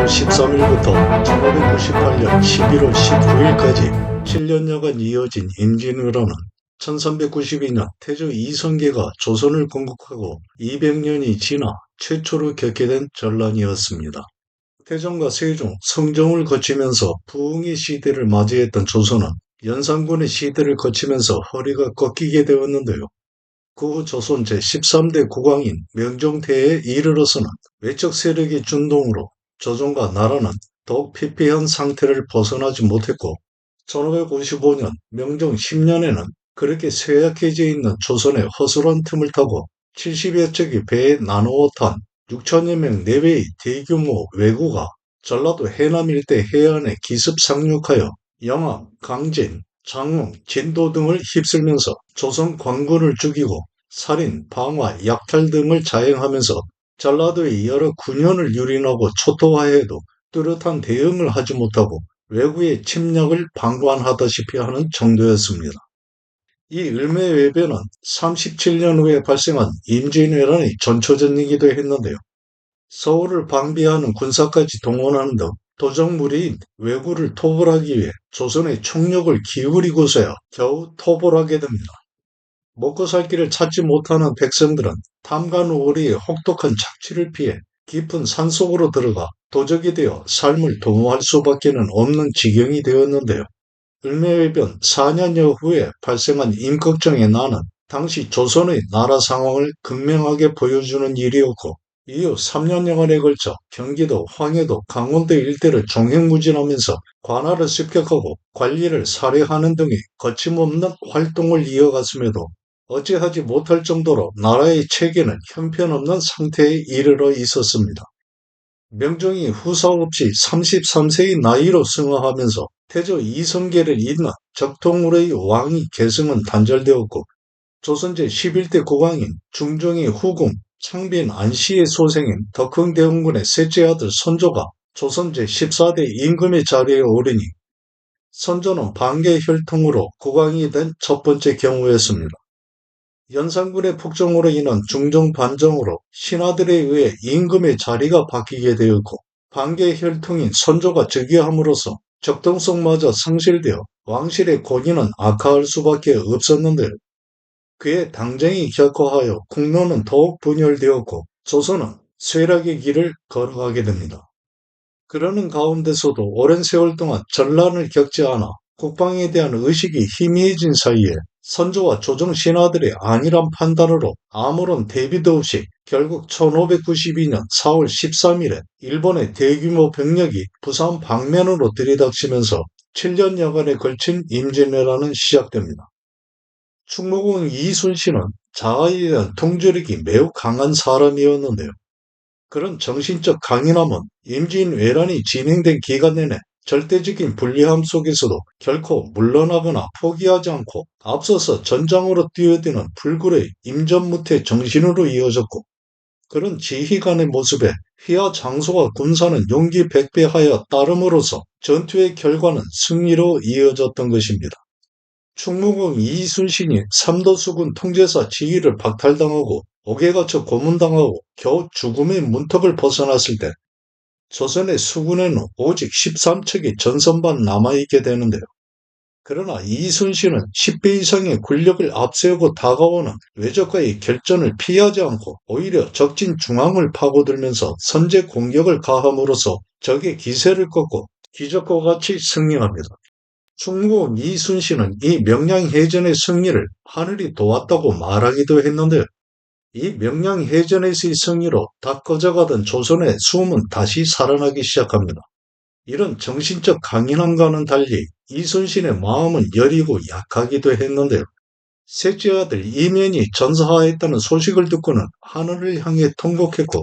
태조 13일부터 1598년 11월 19일까지 7년여간 이어진 임진왜란은 1392년 태조 이성계가 조선을 건국하고 200년이 지나 최초로 겪게 된 전란이었습니다. 태종과 세종, 성종을 거치면서 부흥의 시대를 맞이했던 조선은 연산군의 시대를 거치면서 허리가 꺾이게 되었는데요. 그 후 조선 제13대 국왕인 명종태에 이르러서는 외적 세력의 준동으로 조선과 나라는 더욱 피폐한 상태를 벗어나지 못했고 1555년 명종 10년에는 그렇게 쇠약해져 있는 조선의 허술한 틈을 타고 70여 척의 배에 나누어 탄 6천여 명 내외의 대규모 왜구가 전라도 해남 일대 해안에 기습 상륙하여 영암, 강진, 장흥, 진도 등을 휩쓸면서 조선 관군을 죽이고 살인, 방화, 약탈 등을 자행하면서 전라도의 여러 군현을 유린하고 초토화해도 뚜렷한 대응을 하지 못하고 외구의 침략을 방관하다시피 하는 정도였습니다. 이 을매외변은 37년 후에 발생한 임진왜란의 전초전이기도 했는데요. 서울을 방비하는 군사까지 동원하는 등 도적무리인 왜구를 토벌하기 위해 조선의 총력을 기울이고서야 겨우 토벌하게 됩니다. 먹고 살 길을 찾지 못하는 백성들은 탐관오리의 혹독한 착취를 피해 깊은 산속으로 들어가 도적이 되어 삶을 도모할 수밖에는 없는 지경이 되었는데요. 을매외변 4년여 후에 발생한 임꺽정의 난은 당시 조선의 나라 상황을 극명하게 보여주는 일이었고 이후 3년여간에 걸쳐 경기도, 황해도, 강원도 일대를 종횡무진하면서 관할을 습격하고 관리를 살해하는 등의 거침없는 활동을 이어갔음에도 어찌하지 못할 정도로 나라의 체계는 형편없는 상태에 이르러 있었습니다. 명종이 후사 없이 33세의 나이로 승하하면서 태조 이성계를 잇는 적통울의 왕위 계승은 단절되었고 조선 제11대 국왕인 중종의 후궁 창빈 안씨의 소생인 덕흥대원군의 셋째 아들 선조가 조선 제14대 임금의 자리에 오르니 선조는 반개 혈통으로 국왕이 된 첫 번째 경우였습니다. 연산군의 폭정으로 인한 중종 반정으로 신하들에 의해 임금의 자리가 바뀌게 되었고 반개 혈통인 선조가 즉위함으로써 적동성마저 상실되어 왕실의 권위는 악화할 수밖에 없었는데 그의 당정이 격화하여 국론은 더욱 분열되었고 조선은 쇠락의 길을 걸어가게 됩니다. 그러는 가운데서도 오랜 세월 동안 전란을 겪지 않아 국방에 대한 의식이 희미해진 사이에 선조와 조정 신하들의 안일한 판단으로 아무런 대비도 없이 결국 1592년 4월 13일에 일본의 대규모 병력이 부산 방면으로 들이닥치면서 7년여간에 걸친 임진왜란은 시작됩니다. 충무공 이순신은 자아에 대한 통제력이 매우 강한 사람이었는데요. 그런 정신적 강인함은 임진왜란이 진행된 기간 내내 절대적인 불리함 속에서도 결코 물러나거나 포기하지 않고 앞서서 전장으로 뛰어드는 불굴의 임전무태 정신으로 이어졌고 그런 지휘관의 모습에 휘하 장소와 군사는 용기 백배하여 따름으로써 전투의 결과는 승리로 이어졌던 것입니다. 충무공 이순신이 삼도수군 통제사 지위를 박탈당하고 옥에 갇혀 고문당하고 겨우 죽음의 문턱을 벗어났을 때 조선의 수군에는 오직 13척이 전선반 남아있게 되는데요. 그러나 이순신은 10배 이상의 군력을 앞세우고 다가오는 외적과의 결전을 피하지 않고 오히려 적진 중앙을 파고들면서 선제 공격을 가함으로써 적의 기세를 꺾고 기적과 같이 승리합니다. 충무공 이순신은 이 명량해전의 승리를 하늘이 도왔다고 말하기도 했는데 이 명량해전에서의 승리로 다 꺼져가던 조선의 수음은 다시 살아나기 시작합니다. 이런 정신적 강인함과는 달리 이순신의 마음은 여리고 약하기도 했는데요. 셋째 아들 이면이 전사하였다는 소식을 듣고는 하늘을 향해 통곡했고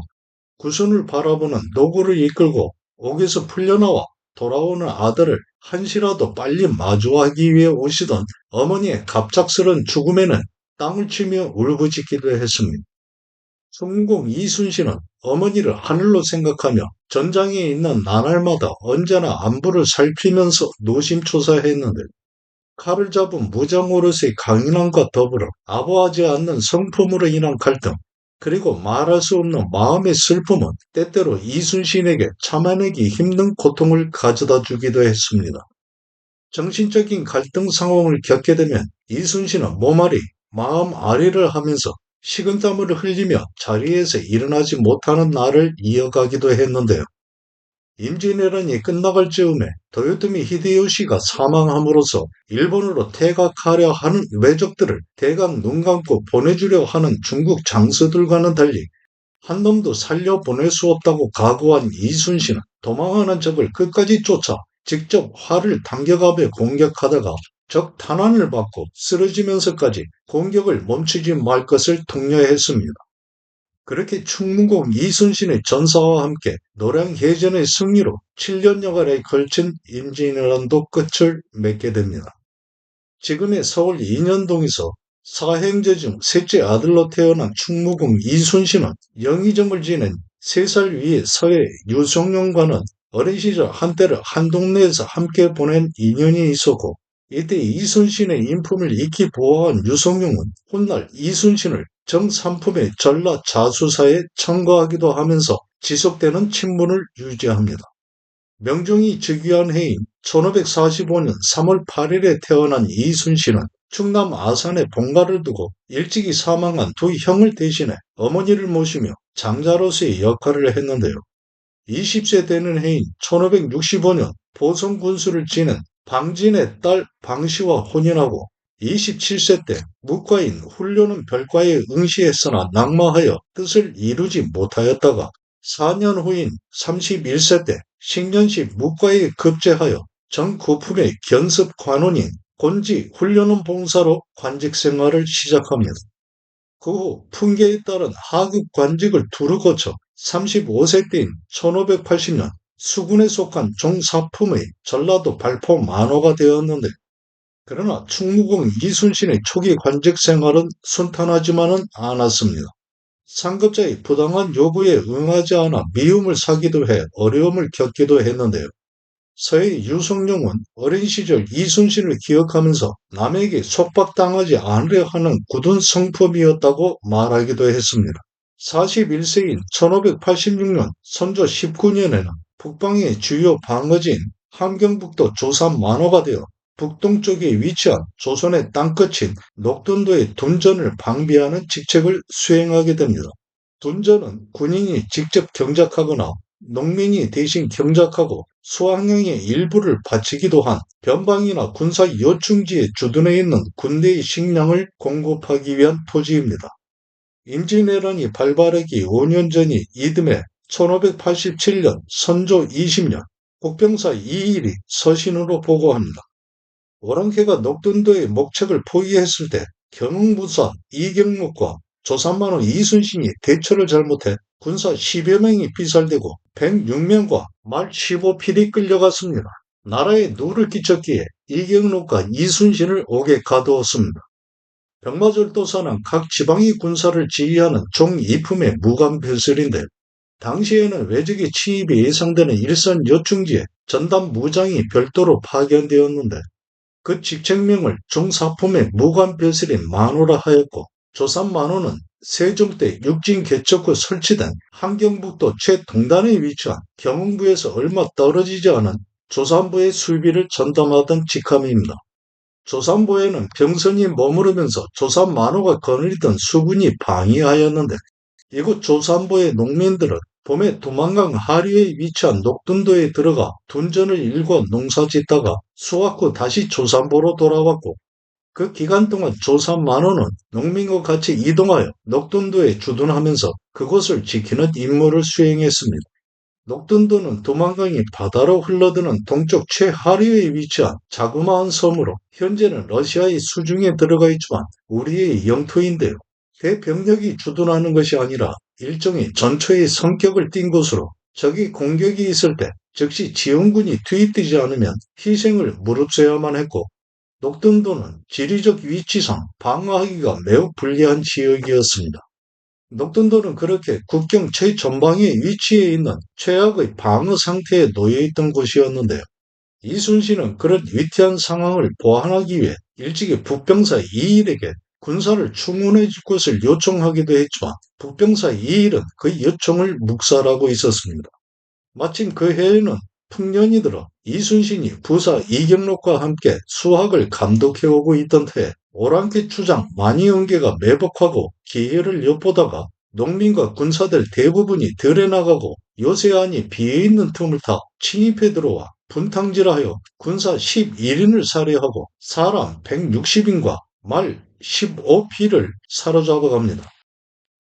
구순을 바라보는 노구를 이끌고 옥에서 풀려나와 돌아오는 아들을 한시라도 빨리 마주하기 위해 오시던 어머니의 갑작스런 죽음에는 땅을 치며 울부짖기도 했습니다. 성공 이순신은 어머니를 하늘로 생각하며 전장에 있는 나날마다 언제나 안부를 살피면서 노심초사했는데 칼을 잡은 무장어릇의 강인함과 더불어 아부하지 않는 성품으로 인한 갈등, 그리고 말할 수 없는 마음의 슬픔은 때때로 이순신에게 참아내기 힘든 고통을 가져다 주기도 했습니다. 정신적인 갈등 상황을 겪게 되면 이순신은 몸앓이, 마음 앓이를 하면서 식은땀을 흘리며 자리에서 일어나지 못하는 날을 이어가기도 했는데요. 임진왜란이 끝나갈 즈음에 도요토미 히데요시가 사망함으로써 일본으로 퇴각하려 하는 왜적들을 대강 눈 감고 보내주려 하는 중국 장수들과는 달리 한 놈도 살려보낼 수 없다고 각오한 이순신은 도망하는 적을 끝까지 쫓아 직접 활을 당겨가며 공격하다가 적 탄환을 받고 쓰러지면서까지 공격을 멈추지 말 것을 독려했습니다. 그렇게 충무공 이순신의 전사와 함께 노량해전의 승리로 7년여간에 걸친 임진왜란도 끝을 맺게 됩니다. 지금의 서울 인현동에서 사형제 중 셋째 아들로 태어난 충무공 이순신은 영의정을 지낸 3살 위의 서해 유성룡과는 어린 시절 한때를 한 동네에서 함께 보낸 인연이 있었고, 이때 이순신의 인품을 익히 보호한 유성룡은 훗날 이순신을 정삼품의 전라 자수사에 청거하기도 하면서 지속되는 친분을 유지합니다. 명종이 즉위한 해인 1545년 3월 8일에 태어난 이순신은 충남 아산에 본가를 두고 일찍이 사망한 두 형을 대신해 어머니를 모시며 장자로서의 역할을 했는데요. 20세 되는 해인 1565년 보성 군수를 지낸 방진의 딸 방시와 혼인하고 27세 때 묵과인 훈련은 별과에 응시했으나 낙마하여 뜻을 이루지 못하였다가 4년 후인 31세 때 식년시 묵과에 급제하여 정구품의 견습 관원인 곤지 훈련은 봉사로 관직 생활을 시작합니다. 그 후 풍계에 따른 하급 관직을 두루 거쳐 35세 때인 1580년 수군에 속한 종사품의 전라도 발포 만호가 되었는데, 그러나 충무공 이순신의 초기 관직 생활은 순탄하지만은 않았습니다. 상급자의 부당한 요구에 응하지 않아 미움을 사기도 해 어려움을 겪기도 했는데요. 서해 유성룡은 어린 시절 이순신을 기억하면서 남에게 속박당하지 않으려 하는 굳은 성품이었다고 말하기도 했습니다. 41세인 1586년 선조 19년에는 북방의 주요 방어지인 함경북도 조산 만호가 되어 북동쪽에 위치한 조선의 땅끝인 녹돈도의 둔전을 방비하는 직책을 수행하게 됩니다. 둔전은 군인이 직접 경작하거나 농민이 대신 경작하고 수확량의 일부를 바치기도 한 변방이나 군사 요충지에 주둔해 있는 군대의 식량을 공급하기 위한 토지입니다. 임진왜란이 발발하기 5년 전이 이듬해 1587년 선조 20년 국병사 이일이 서신으로 보고합니다. 오랑캐가 녹둔도의 목책을 포위했을 때 경흥부사 이경록과 조산만호 이순신이 대처를 잘못해 군사 10여 명이 피살되고 106명과 말 15필이 끌려갔습니다. 나라에 누를 끼쳤기에 이경록과 이순신을 옥에 가두었습니다. 병마절도사는 각 지방의 군사를 지휘하는 종이품의 무관별설인데, 당시에는 외적의 침입이 예상되는 일선 여충지에 전담 무장이 별도로 파견되었는데, 그 직책명을 종사품의 무관별설인 만호라 하였고, 조산 만호는 세종 때 육진 개척 후 설치된 함경북도 최동단에 위치한 경흥부에서 얼마 떨어지지 않은 조산부의 수비를 전담하던 직함입니다. 조산부에는 병선이 머무르면서 조산 만호가 거느리던 수군이 방위하였는데, 이곳 조산부의 농민들은 봄에 두만강 하류에 위치한 녹둔도에 들어가 둔전을 일궈 농사짓다가 수확 후 다시 조산부로 돌아왔고, 그 기간 동안 조산 만호는 농민과 같이 이동하여 녹둔도에 주둔하면서 그곳을 지키는 임무를 수행했습니다. 녹둔도는 두만강이 바다로 흘러드는 동쪽 최하류에 위치한 자그마한 섬으로 현재는 러시아의 수중에 들어가 있지만 우리의 영토인데요. 대병력이 주둔하는 것이 아니라 일종의 전초의 성격을 띈 곳으로 적이 공격이 있을 때 즉시 지원군이 투입되지 않으면 희생을 무릅써야만 했고, 녹둔도는 지리적 위치상 방어하기가 매우 불리한 지역이었습니다. 녹둔도는 그렇게 국경 최전방에 위치해 있는 최악의 방어 상태에 놓여 있던 곳이었는데요. 이순신은 그런 위태한 상황을 보완하기 위해 일찍이 북병사 이일에게 군사를 충원해 줄 것을 요청하기도 했지만 북병사 이일은 그 요청을 묵살하고 있었습니다. 마침 그 해에는 풍년이 들어 이순신이 부사 이경록과 함께 수학을 감독해오고 있던 터에 오랑캐 추장 만이응계가 매복하고 기회를 엿보다가 농민과 군사들 대부분이 들에 나가고 요새안이 비어있는 틈을 타 침입해 들어와 분탕질하여 군사 11인을 살해하고 사람 160인과 말 15피를 사로잡아 갑니다.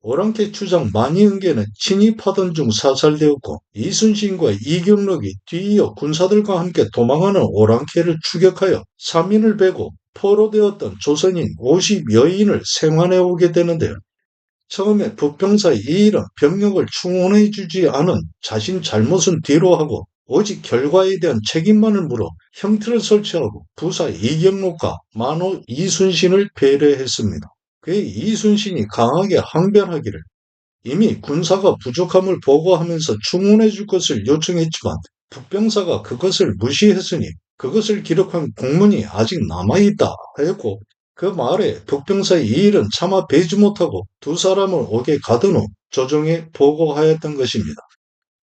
오랑캐 추장 만이응계는 진입하던 중 사살되었고 이순신과 이경록이 뒤이어 군사들과 함께 도망하는 오랑캐를 추격하여 3인을 베고 포로되었던 조선인 50여인을 생환해 오게 되는데요. 처음에 북병사 이일은 병력을 충원해 주지 않은 자신 잘못은 뒤로 하고 오직 결과에 대한 책임만을 물어 형틀을 설치하고 부사 이경록과 만호 이순신을 배려했습니다. 그의 이순신이 강하게 항변하기를 이미 군사가 부족함을 보고하면서 충원해 줄 것을 요청했지만 북병사가 그것을 무시했으니 그것을 기록한 공문이 아직 남아있다 하였고 그 말에 북병사 이일은 차마 베지 못하고 두 사람을 옥에 가둔 후 조정에 보고하였던 것입니다.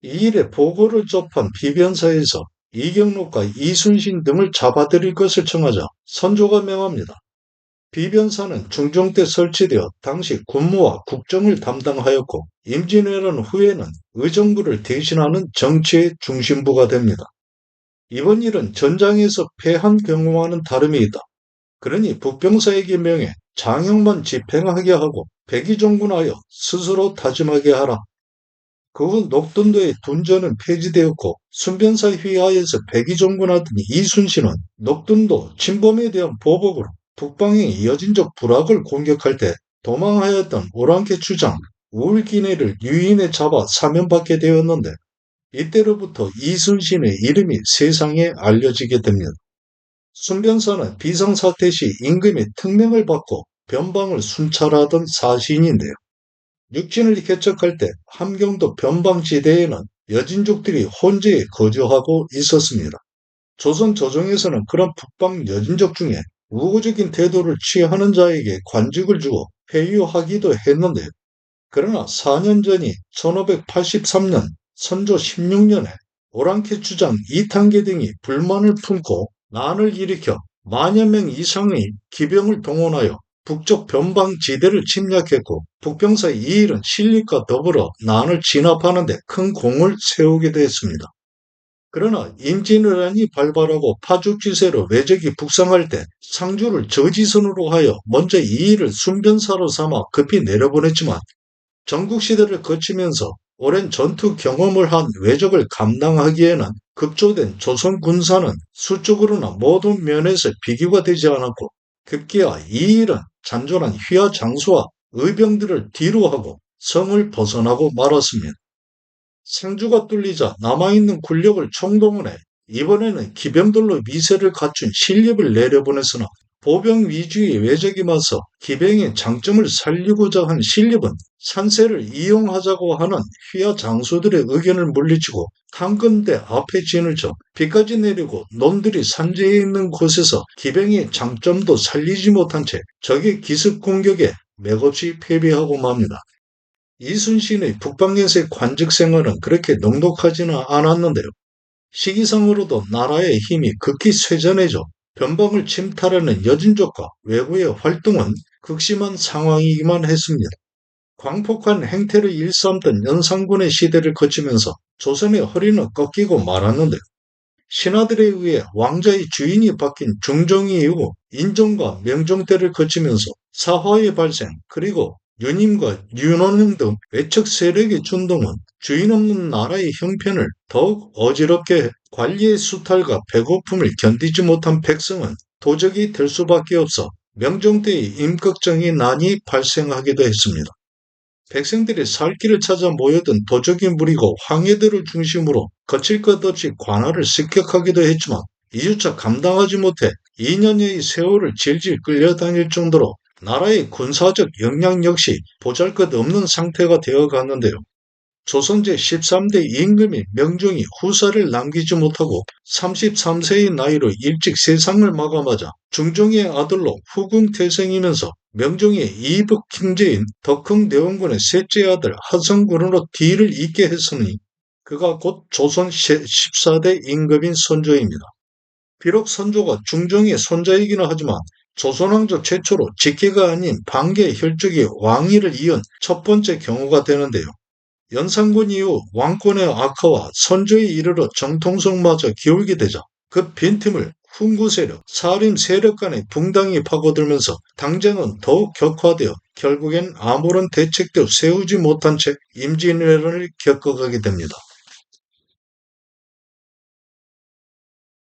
이일의 보고를 접한 비변사에서 이경록과 이순신 등을 잡아들일 것을 청하자 선조가 명합니다. 비변사는 중종 때 설치되어 당시 군무와 국정을 담당하였고 임진왜란 후에는 의정부를 대신하는 정치의 중심부가 됩니다. 이번 일은 전장에서 패한 경우와는 다름이 있다. 그러니 북병사에게 명해 장형만 집행하게 하고 백의종군하여 스스로 다짐하게 하라. 그 후 녹둔도의 둔전은 폐지되었고 순변사 휘하에서 백의종군하던 이순신은 녹둔도 침범에 대한 보복으로 북방의 여진족 부락을 공격할 때 도망하였던 오랑캐 추장 우울기내를 유인해 잡아 사면받게 되었는데 이때로부터 이순신의 이름이 세상에 알려지게 됩니다. 순변사는 비상사태 시 임금의 특명을 받고 변방을 순찰하던 사신인데요. 육진을 개척할 때 함경도 변방지대에는 여진족들이 혼재에 거주하고 있었습니다. 조선 조정에서는 그런 북방 여진족 중에 우호적인 태도를 취하는 자에게 관직을 주고 회유하기도 했는데요. 그러나 4년 전이 1583년 선조 16년에 오랑캐 주장 이탄계 등이 불만을 품고 난을 일으켜 만여 명 이상의 기병을 동원하여 북쪽 변방지대를 침략했고 북병사 이일은 신립과 더불어 난을 진압하는 데 큰 공을 세우게 되었습니다. 그러나 임진왜란이 발발하고 파죽지세로 외적이 북상할 때 상주를 저지선으로 하여 먼저 이일을 순변사로 삼아 급히 내려보냈지만 전국시대를 거치면서 오랜 전투 경험을 한 외적을 감당하기에는 급조된 조선 군사는 수적으로나 모든 면에서 비교가 되지 않았고 급기야 이일은 잔존한 휘하 장수와 의병들을 뒤로하고 성을 벗어나고 말았습니다. 상주가 뚫리자 남아있는 군력을 총동원해 이번에는 기병들로 미세를 갖춘 신립을 내려보냈으나 보병 위주의 외적이 맞서 기병의 장점을 살리고자 한 신립은 산세를 이용하자고 하는 휘하 장수들의 의견을 물리치고 한근대 앞에 진을 쳐 비까지 내리고 놈들이 산재해 있는 곳에서 기병의 장점도 살리지 못한 채 적의 기습 공격에 맥없이 패배하고 맙니다. 이순신의 북방에서의 관직 생활은 그렇게 넉넉하지는 않았는데요. 시기상으로도 나라의 힘이 극히 쇠전해져 변방을 침탈하는 여진족과 외구의 활동은 극심한 상황이기만 했습니다. 광폭한 행태를 일삼던 연산군의 시대를 거치면서 조선의 허리는 꺾이고 말았는데요. 신하들에 의해 왕자의 주인이 바뀐 중종 이후 인종과 명종 때를 거치면서 사화의 발생 그리고 유님과 윤원흥 등 외척 세력의 준동은 주인 없는 나라의 형편을 더욱 어지럽게 해 관리의 수탈과 배고픔을 견디지 못한 백성은 도적이 될 수밖에 없어 명종 때의 임꺽정의 난이 발생하기도 했습니다. 백성들이 살 길을 찾아 모여든 도적이 무리고 황해도를 중심으로 거칠 것 없이 관할을 습격하기도 했지만 이주차 감당하지 못해 2년여의 세월을 질질 끌려다닐 정도로 나라의 군사적 역량 역시 보잘것없는 상태가 되어갔는데요. 조선 제13대 임금인 명종이 후사를 남기지 못하고 33세의 나이로 일찍 세상을 마감하자 중종의 아들로 후궁태생이면서 명종이 이북 형제인 덕흥대원군의 셋째 아들 하성군으로 뒤를 잇게 했으니 그가 곧 조선 14대 임금인 선조입니다. 비록 선조가 중종의 손자이기는 하지만 조선왕조 최초로 직계가 아닌 반계 혈족이 왕위를 이은 첫 번째 경우가 되는데요. 연산군 이후 왕권의 악화와 선조에 이르러 정통성마저 기울게 되자 그 빈틈을 훈구 세력, 사림 세력 간의 붕당이 파고들면서 당쟁은 더욱 격화되어 결국엔 아무런 대책도 세우지 못한 채 임진왜란을 겪어가게 됩니다.